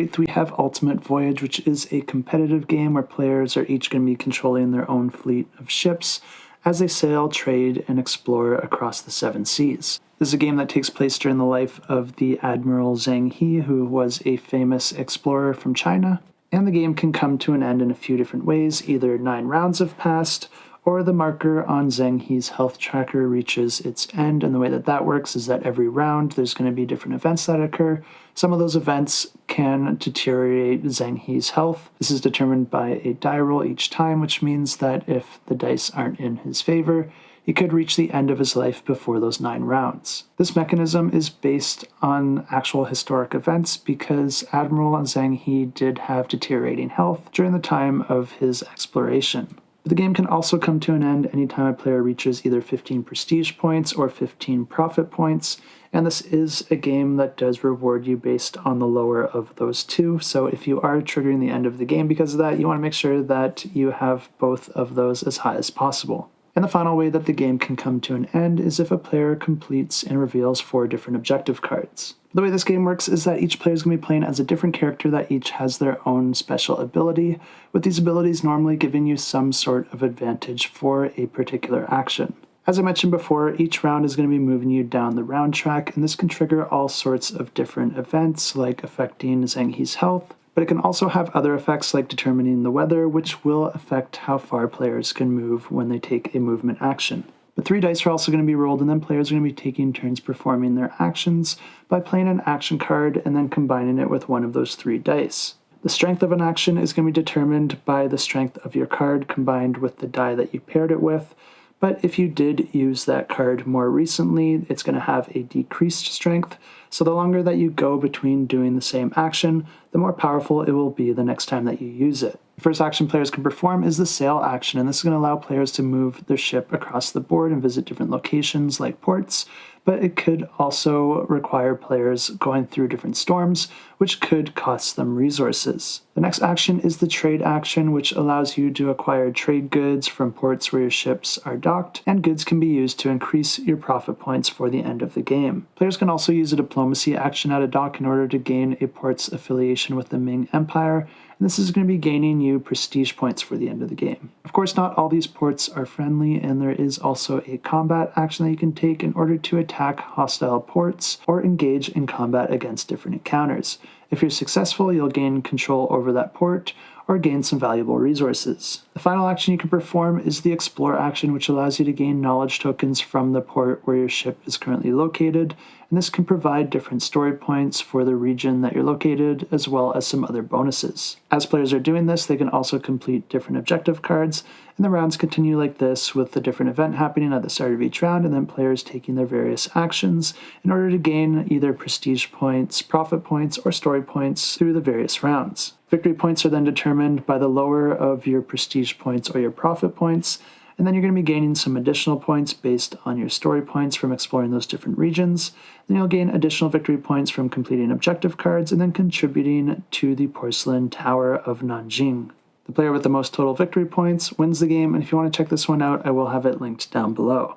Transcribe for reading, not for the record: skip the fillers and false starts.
8th, we have Ultimate Voyage, which is a competitive game where players are each going to be controlling their own fleet of ships as they sail, trade, and explore across the 7 seas. This is a game that takes place during the life of the Admiral Zhang He, who was a famous explorer from China. And the game can come to an end in a few different ways. Either 9 rounds have passed, or the marker on Zhang He's health tracker reaches its end. And the way that that works is that every round there's going to be different events that occur. Some of those events can deteriorate Zhang He's health. This is determined by a die roll each time, which means that if the dice aren't in his favor, he could reach the end of his life before those 9 rounds. This mechanism is based on actual historic events because Admiral Zhang He did have deteriorating health during the time of his exploration. The game can also come to an end anytime a player reaches either 15 prestige points or 15 profit points, and this is a game that does reward you based on the lower of those two. So if you are triggering the end of the game because of that, you want to make sure that you have both of those as high as possible. And the final way that the game can come to an end is if a player completes and reveals 4 different objective cards. The way this game works is that each player is going to be playing as a different character that each has their own special ability, with these abilities normally giving you some sort of advantage for a particular action. As I mentioned before, each round is going to be moving you down the round track, and this can trigger all sorts of different events, like affecting Zhang He's health, but it can also have other effects like determining the weather, which will affect how far players can move when they take a movement action. But 3 dice are also going to be rolled, and then players are going to be taking turns performing their actions by playing an action card and then combining it with one of those 3 dice. The strength of an action is going to be determined by the strength of your card combined with the die that you paired it with, but if you did use that card more recently, it's going to have a decreased strength, so the longer that you go between doing the same action, the more powerful it will be the next time that you use it. The first action players can perform is the sail action, and this is going to allow players to move their ship across the board and visit different locations like ports, but it could also require players going through different storms, which could cost them resources. The next action is the trade action, which allows you to acquire trade goods from ports where your ships are docked, and goods can be used to increase your profit points for the end of the game. Players can also use a diplomacy action at a dock in order to gain a port's affiliation with the Ming Empire, and this is going to be gaining you prestige points for the end of the game. Of course, not all these ports are friendly, and there is also a combat action that you can take in order to attack hostile ports or engage in combat against different encounters. If you're successful, you'll gain control over that port or gain some valuable resources. The final action you can perform is the Explore action, which allows you to gain knowledge tokens from the port where your ship is currently located, and this can provide different story points for the region that you're located, as well as some other bonuses. As players are doing this, they can also complete different objective cards, and the rounds continue like this, with the different event happening at the start of each round, and then players taking their various actions in order to gain either prestige points, profit points, or story points through the various rounds. Victory points are then determined by the lower of your prestige points or your profit points, and then you're going to be gaining some additional points based on your story points from exploring those different regions. Then you'll gain additional victory points from completing objective cards and then contributing to the Porcelain Tower of Nanjing. The player with the most total victory points wins the game, and if you want to check this one out, I will have it linked down below.